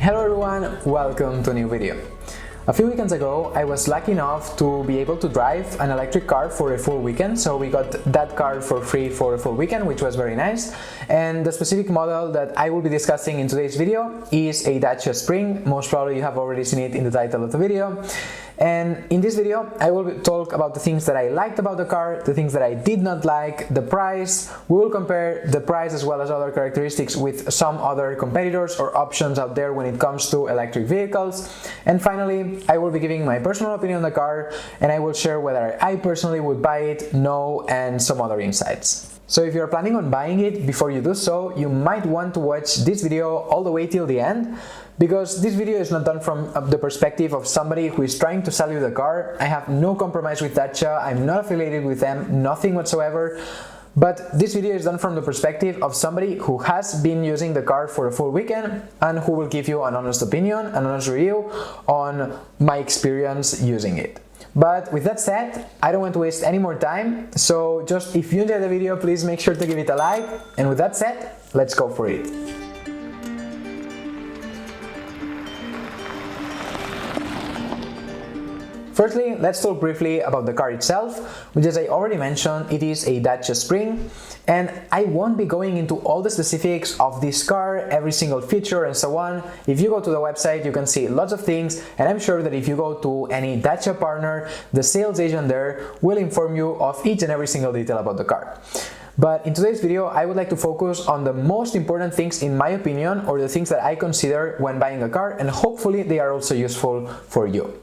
Hello everyone, welcome to a new video. A few weekends ago, I was lucky enough to be able to drive an electric car for a full weekend, so we got that car for free for a full weekend, which was very nice. And the specific model that I will be discussing in today's video is a Dacia Spring. Most probably you have already seen it in the title of the video. And in this video, I will talk about the things that I liked about the car, the things that I did not like, the price. We will compare the price as well as other characteristics with some other competitors or options out there when it comes to electric vehicles. And finally, I will be giving my personal opinion on the car, and I will share whether I personally would buy it, no, and some other insights. So if you're planning on buying it, before you do so, you might want to watch this video all the way till the end, because this video is not done from the perspective of somebody who is trying to sell you the car. I have no compromise with Dacia, I'm not affiliated with them, nothing whatsoever. But this video is done from the perspective of somebody who has been using the car for a full weekend and who will give you an honest opinion, an honest review on my experience using it. But with that said, I don't want to waste any more time, so just if you enjoyed the video, please make sure to give it a like, and with that said, let's go for it. Firstly, let's talk briefly about the car itself, which, as I already mentioned, it is a Dacia Spring, and I won't be going into all the specifics of this car, every single feature and so on. If you go to the website, you can see lots of things, and I'm sure that if you go to any Dacia partner, the sales agent there will inform you of each and every single detail about the car. But in today's video, I would like to focus on the most important things in my opinion, or the things that I consider when buying a car, and hopefully they are also useful for you.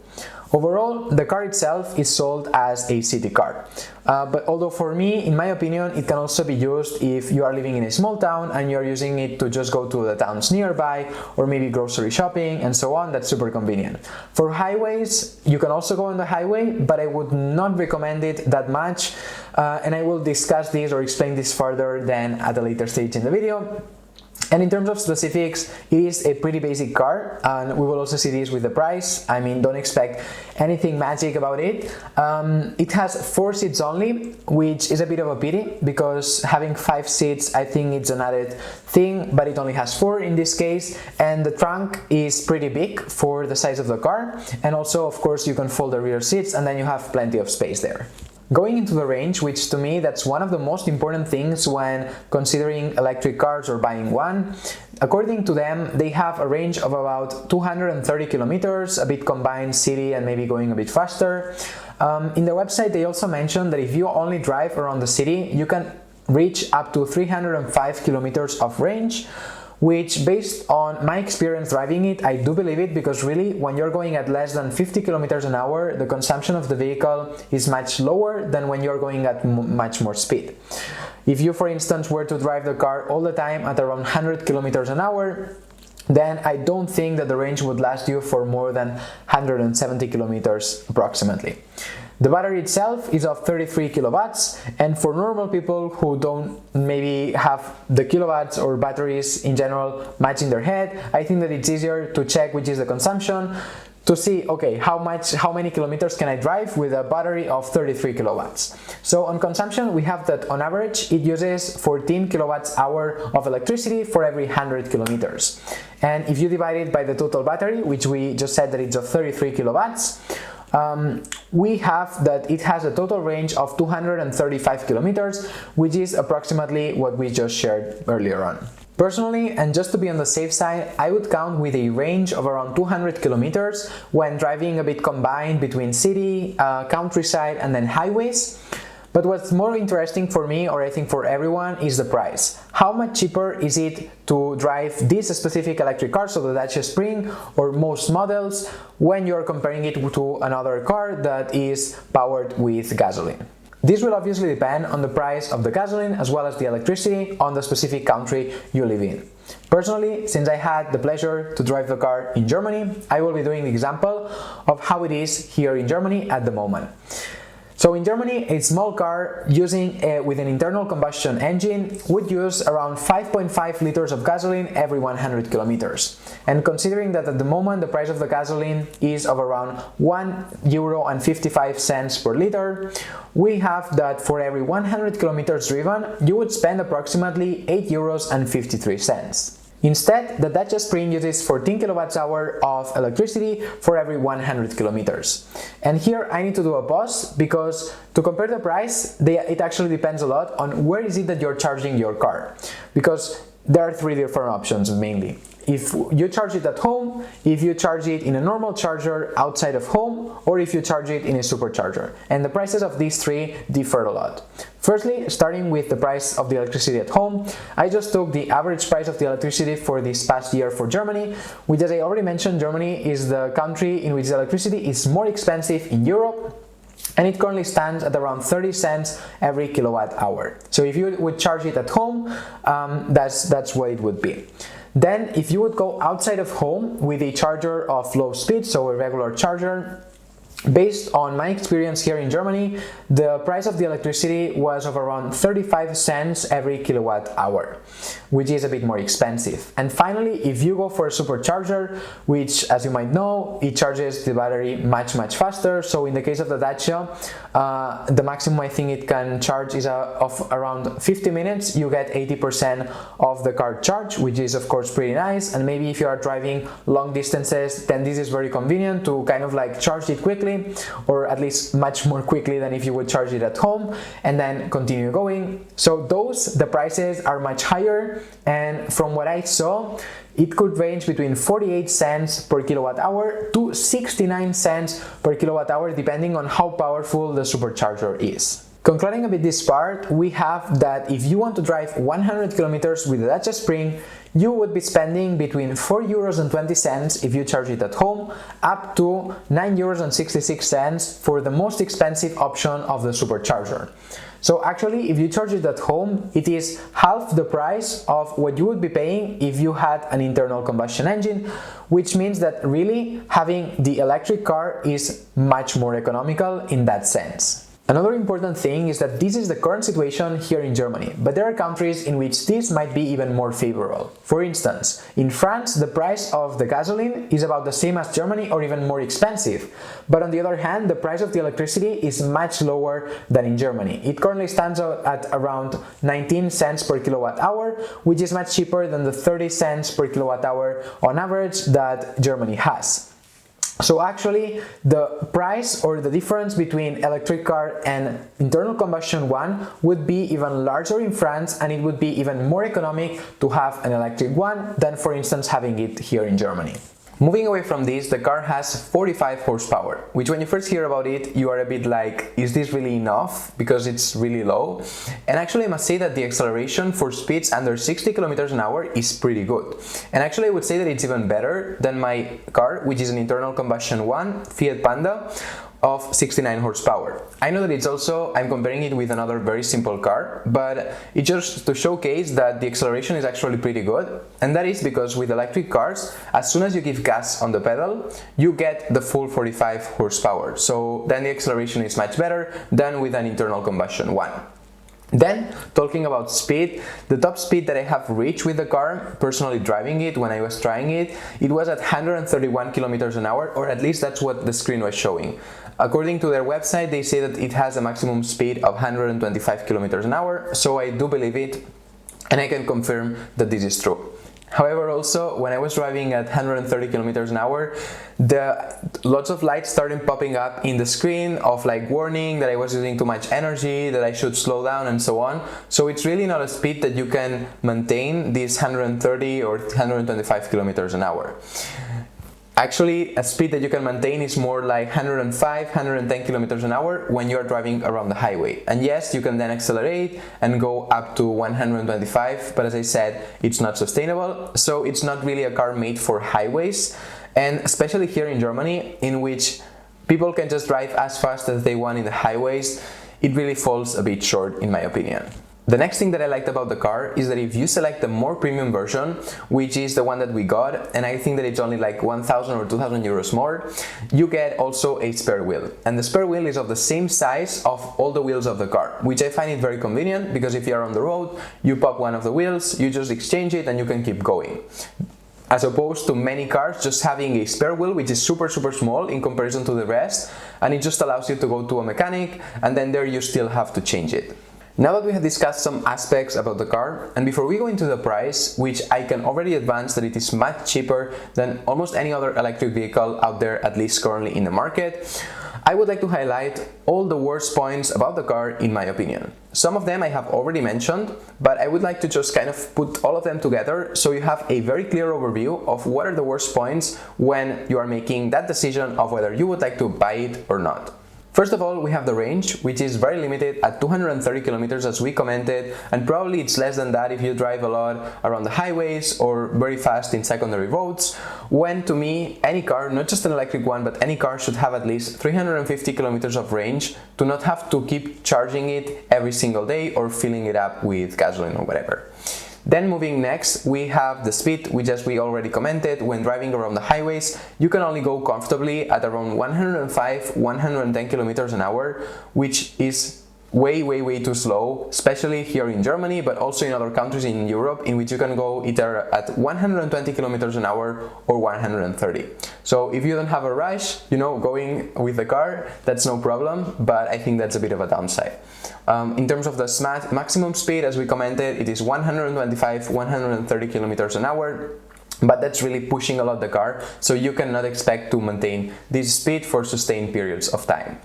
Overall, the car itself is sold as a city car, but although for me, in my opinion, it can also be used if you are living in a small town and you're using it to just go to the towns nearby, or maybe grocery shopping and so on. That's super convenient. For highways, you can also go on the highway, but I would not recommend it that much, and I will discuss this or explain this further then at a later stage in the video. And in terms of specifics, it is a pretty basic car, and we will also see this with the price. I mean, don't expect anything magic about it. It has 4 seats only, which is a bit of a pity, because having 5 seats, I think it's an added thing, but it only has 4 in this case, and the trunk is pretty big for the size of the car, and also, of course, you can fold the rear seats, and then you have plenty of space there. Going into the range, which to me that's one of the most important things when considering electric cars or buying one. According to them, they have a range of about 230 kilometers, a bit combined city and maybe going a bit faster. In the website, they also mentioned that if you only drive around the city, you can reach up to 305 kilometers of range, which, based on my experience driving it, I do believe it, because really when you're going at less than 50 kilometers an hour, the consumption of the vehicle is much lower than when you're going at much more speed. If you, for instance, were to drive the car all the time at around 100 kilometers an hour, then I don't think that the range would last you for more than 170 kilometers approximately. The battery itself is of 33 kilowatts, and for normal people who don't maybe have the kilowatts or batteries in general much in their head, I think that it's easier to check which is the consumption to see, okay, how many kilometers can I drive with a battery of 33 kilowatts. So on consumption, we have that on average it uses 14 kilowatts hour of electricity for every 100 kilometers. And if you divide it by the total battery, which we just said that it's of 33 kilowatts, we have that it has a total range of 235 kilometers, which is approximately what we just shared earlier on. Personally, and just to be on the safe side, I would count with a range of around 200 kilometers when driving a bit combined between city, countryside and then highways. But what's more interesting for me, or I think for everyone, is the price. How much cheaper is it to drive this specific electric car, so the Dacia Spring or most models, when you're comparing it to another car that is powered with gasoline? This will obviously depend on the price of the gasoline as well as the electricity on the specific country you live in. Personally, since I had the pleasure to drive the car in Germany, I will be doing the example of how it is here in Germany at the moment. So in Germany, a small car with an internal combustion engine would use around 5.5 liters of gasoline every 100 kilometers. And considering that at the moment the price of the gasoline is of around €1.55 per liter, we have that for every 100 kilometers driven, you would spend approximately €8.53. Instead, the Dacia Spring uses 14 kilowatts hour of electricity for every 100 kilometers. And here I need to do a pause because to compare the price, it actually depends a lot on where is it that you're charging your car. Because there are three different options mainly. If you charge it at home, if you charge it in a normal charger outside of home, or if you charge it in a supercharger. And the prices of these three differ a lot. Firstly, starting with the price of the electricity at home, I just took the average price of the electricity for this past year for Germany, which, as I already mentioned, Germany is the country in which the electricity is more expensive in Europe, and it currently stands at around 30 cents every kilowatt hour. So if you would charge it at home, that's what it would be. Then if you would go outside of home with a charger of low speed, so a regular charger, based on my experience here in Germany, the price of the electricity was of around 35 cents every kilowatt hour, which is a bit more expensive. And finally, if you go for a supercharger, which, as you might know, it charges the battery much faster. So in the case of the Dacia, the maximum I think it can charge is of around 50 minutes. You get 80% of the car charge, which is of course pretty nice. And maybe if you are driving long distances, then this is very convenient to kind of like charge it quickly, or at least much more quickly than if you would charge it at home and then continue going. So the prices are much higher, and from what I saw, it could range between 48 cents per kilowatt hour to 69 cents per kilowatt hour, depending on how powerful the supercharger is. Concluding a bit this part, we have that if you want to drive 100 kilometers with the Dacia Spring, you would be spending between 4.20 euros if you charge it at home, up to 9.66 euros for the most expensive option of the supercharger. So actually, if you charge it at home, it is half the price of what you would be paying if you had an internal combustion engine, which means that really having the electric car is much more economical in that sense. Another important thing is that this is the current situation here in Germany, but there are countries in which this might be even more favorable. For instance, in France, the price of the gasoline is about the same as Germany or even more expensive, but on the other hand, the price of the electricity is much lower than in Germany. It currently stands at around 19 cents per kilowatt hour, which is much cheaper than the 30 cents per kilowatt hour on average that Germany has. So actually, the price or the difference between electric car and internal combustion one would be even larger in France, and it would be even more economic to have an electric one than, for instance, having it here in Germany. Moving away from this, the car has 45 horsepower, which when you first hear about it, you are a bit like, is this really enough? Because it's really low. And actually I must say that the acceleration for speeds under 60 kilometers an hour is pretty good. And actually I would say that it's even better than my car, which is an internal combustion one, Fiat Panda, of 69 horsepower. I know that it's also, I'm comparing it with another very simple car, but it's just to showcase that the acceleration is actually pretty good, and that is because with electric cars, as soon as you give gas on the pedal, you get the full 45 horsepower, so then the acceleration is much better than with an internal combustion one. Then, talking about speed, the top speed that I have reached with the car, personally driving it when I was trying it, it was at 131 kilometers an hour, or at least that's what the screen was showing. According to their website, they say that it has a maximum speed of 125 kilometers an hour, so I do believe it, and I can confirm that this is true. However, also, when I was driving at 130 kilometers an hour, lots of lights started popping up in the screen of like warning that I was using too much energy, that I should slow down and so on. So it's really not a speed that you can maintain this 130 or 125 kilometers an hour. Actually, a speed that you can maintain is more like 105, 110 kilometers an hour when you are driving around the highway. And yes, you can then accelerate and go up to 125, but as I said, it's not sustainable. So it's not really a car made for highways. And especially here in Germany, in which people can just drive as fast as they want in the highways, it really falls a bit short in my opinion. The next thing that I liked about the car is that if you select the more premium version, which is the one that we got, and I think that it's only like 1,000 or 2,000 euros more, you get also a spare wheel. And the spare wheel is of the same size of all the wheels of the car, which I find it very convenient because if you are on the road, you pop one of the wheels, you just exchange it and you can keep going. As opposed to many cars just having a spare wheel which is super small in comparison to the rest, and it just allows you to go to a mechanic and then there you still have to change it. Now that we have discussed some aspects about the car, and before we go into the price, which I can already advance that it is much cheaper than almost any other electric vehicle out there, at least currently in the market, I would like to highlight all the worst points about the car in my opinion. Some of them I have already mentioned, but I would like to just kind of put all of them together so you have a very clear overview of what are the worst points when you are making that decision of whether you would like to buy it or not. First of all, we have the range, which is very limited at 230 kilometers as we commented, and probably it's less than that if you drive a lot around the highways or very fast in secondary roads, when to me, any car, not just an electric one, but any car should have at least 350 kilometers of range to not have to keep charging it every single day or filling it up with gasoline or whatever. Then moving next, we have the speed, which as we already commented, when driving around the highways, you can only go comfortably at around 105-110 kilometers an hour, which is way too slow, especially here in Germany, but also in other countries in Europe, in which you can go either at 120 kilometers an hour or 130. So if you don't have a rush, going with the car, that's no problem, but I think that's a bit of a downside. In terms of the maximum speed, as we commented, it is 125-130 kilometers an hour. But that's really pushing a lot the car, so you cannot expect to maintain this speed for sustained periods of time.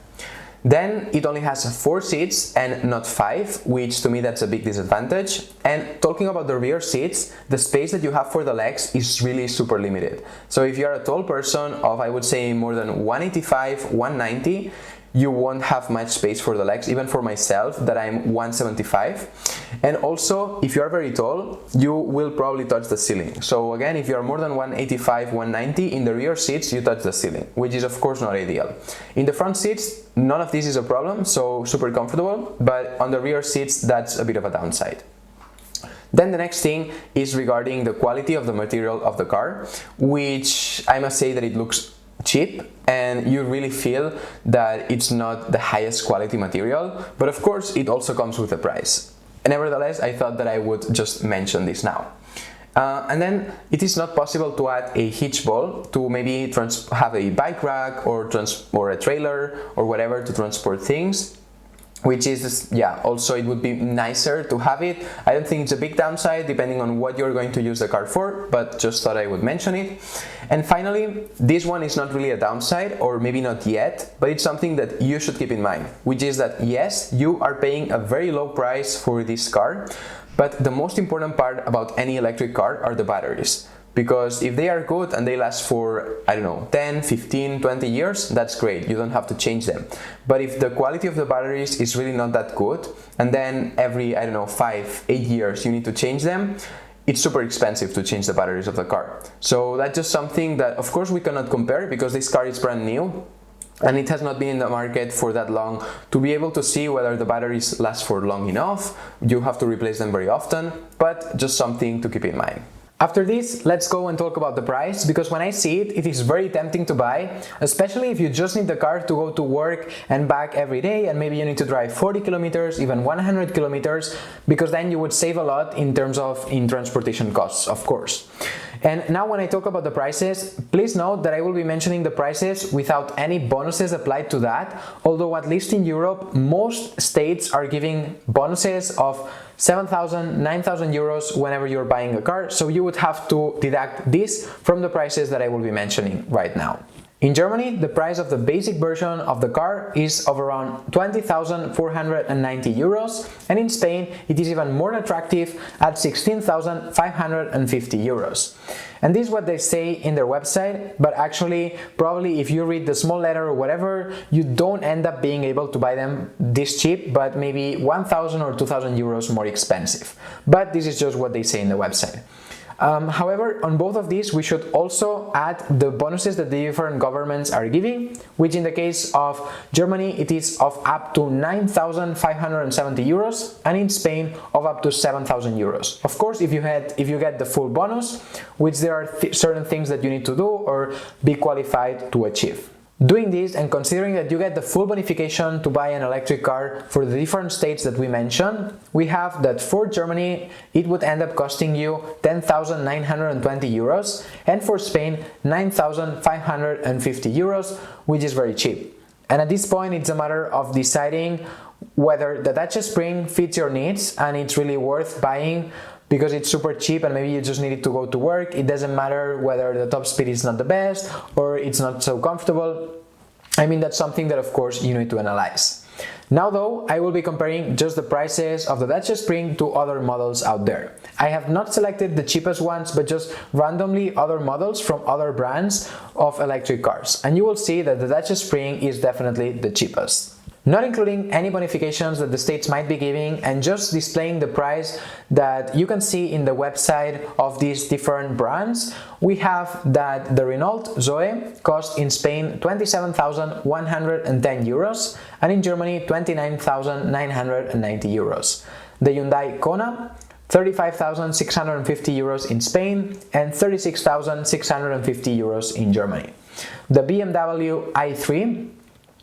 Then it only has 4 seats and not 5, which to me that's a big disadvantage. And talking about the rear seats, the space that you have for the legs is really super limited. So if you're a tall person of, I would say, more than 185, 190, you won't have much space for the legs, even for myself that I'm 175. And also, if you are very tall, you will probably touch the ceiling. So again, if you are more than 185, 190, in the rear seats you touch the ceiling, which is of course not ideal. In the front seats, none of this is a problem, so super comfortable, but on the rear seats that's a bit of a downside. Then the next thing is regarding the quality of the material of the car, which I must say that it looks cheap and you really feel that it's not the highest quality material, but of course it also comes with a price. Nevertheless, I thought that I would just mention this now. And then it is not possible to add a hitch ball to maybe have a bike rack or a trailer or whatever to transport things, which is, also it would be nicer to have it. I don't think it's a big downside depending on what you're going to use the car for, but just thought I would mention it. And finally, this one is not really a downside, or maybe not yet, but it's something that you should keep in mind, which is that yes, you are paying a very low price for this car, but the most important part about any electric car are the batteries. Because if they are good and they last for, 10, 15, 20 years, that's great, you don't have to change them. But if the quality of the batteries is really not that good, and then every, 5, 8 years you need to change them, it's super expensive to change the batteries of the car. So that's just something that, of course, we cannot compare because this car is brand new and it has not been in the market for that long to be able to see whether the batteries last for long enough. You have to replace them very often, but just something to keep in mind. After this, let's go and talk about the price, because when I see it, it is very tempting to buy, especially if you just need the car to go to work and back every day, and maybe you need to drive 40 kilometers, even 100 kilometers, because then you would save a lot in terms of transportation costs, of course. And now when I talk about the prices, please note that I will be mentioning the prices without any bonuses applied to that, although at least in Europe, most states are giving bonuses of 7,000, 9,000 euros whenever you're buying a car, so you would have to deduct this from the prices that I will be mentioning right now. In Germany, the price of the basic version of the car is of around 20,490 euros, and in Spain it is even more attractive at 16,550 euros. And this is what they say in their website, but actually, probably if you read the small letter or whatever, you don't end up being able to buy them this cheap, but maybe 1,000 or 2,000 euros more expensive. But this is just what they say in the website. However, on both of these, we should also add the bonuses that the different governments are giving, which in the case of Germany, it is of up to 9,570 euros, and in Spain of up to 7,000 euros. Of course, if you get the full bonus, which there are certain things that you need to do or be qualified to achieve. Doing this and considering that you get the full bonification to buy an electric car for the different states that we mentioned, we have that for Germany it would end up costing you 10,920 euros, and for Spain 9,550 euros, which is very cheap. And at this point it's a matter of deciding whether the Dacia Spring fits your needs and it's really worth buying because it's super cheap and maybe you just need it to go to work. It doesn't matter whether the top speed is not the best or it's not so comfortable. I mean, that's something that of course you need to analyze. Now though, I will be comparing just the prices of the Dacia Spring to other models out there. I have not selected the cheapest ones, but just randomly other models from other brands of electric cars. And you will see that the Dacia Spring is definitely the cheapest. Not including any bonifications that the states might be giving and just displaying the price that you can see in the website of these different brands, we have that the Renault Zoe cost in Spain 27,110 euros and in Germany 29,990 euros. The Hyundai Kona 35,650 euros in Spain and 36,650 euros in Germany. The BMW i3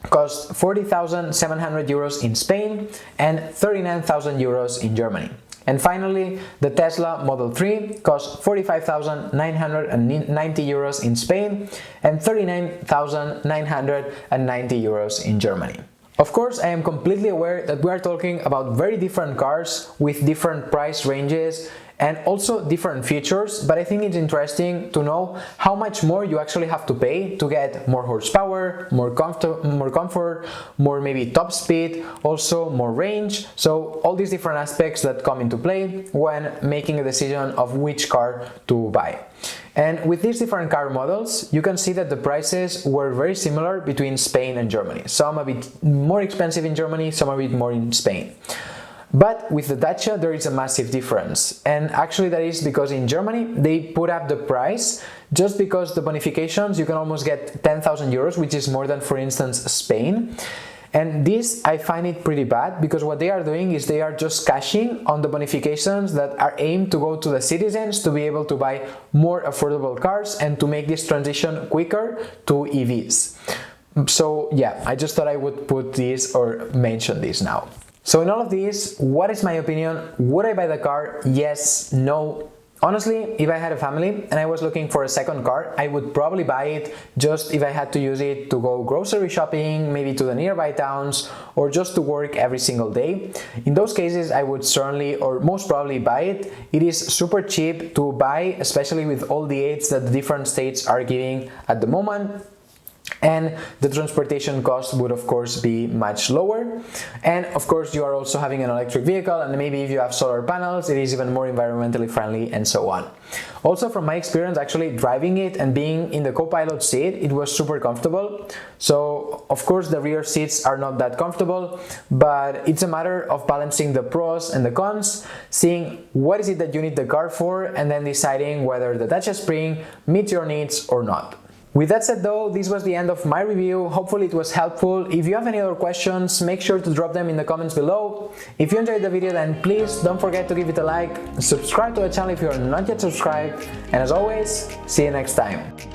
cost 40,700 euros in Spain and 39,000 euros in Germany. And finally, the Tesla Model 3 cost 45,990 euros in Spain and 39,990 euros in Germany. Of course, I am completely aware that we are talking about very different cars with different price ranges and also different features, but I think it's interesting to know how much more you actually have to pay to get more horsepower, more comfort, more maybe top speed, also more range. So all these different aspects that come into play when making a decision of which car to buy. And with these different car models, you can see that the prices were very similar between Spain and Germany. Some a bit more expensive in Germany, some a bit more in Spain. But with the Dacia there is a massive difference, and actually that is because in Germany they put up the price just because the bonifications you can almost get 10,000 euros, which is more than for instance Spain. And this I find it pretty bad because what they are doing is they are just cashing on the bonifications that are aimed to go to the citizens to be able to buy more affordable cars and to make this transition quicker to EVs. So yeah, I just thought I would put this or mention this now. So in all of these, what is my opinion? Would I buy the car? Yes, no. Honestly, if I had a family and I was looking for a second car, I would probably buy it just if I had to use it to go grocery shopping, maybe to the nearby towns, or just to work every single day. In those cases, I would certainly or most probably buy it. It is super cheap to buy, especially with all the aids that the different states are giving at the moment. And the transportation cost would of course be much lower, and of course you are also having an electric vehicle, and maybe if you have solar panels it is even more environmentally friendly and so on. Also from my experience actually driving it and being in the co-pilot seat, it was super comfortable. So of course the rear seats are not that comfortable, but it's a matter of balancing the pros and the cons, seeing what is it that you need the car for, and then deciding whether the Dacia Spring meets your needs or not. With that said though, this was the end of my review. Hopefully it was helpful. If you have any other questions, make sure to drop them in the comments below. If you enjoyed the video, then please don't forget to give it a like, subscribe to the channel if you are not yet subscribed, and as always, see you next time.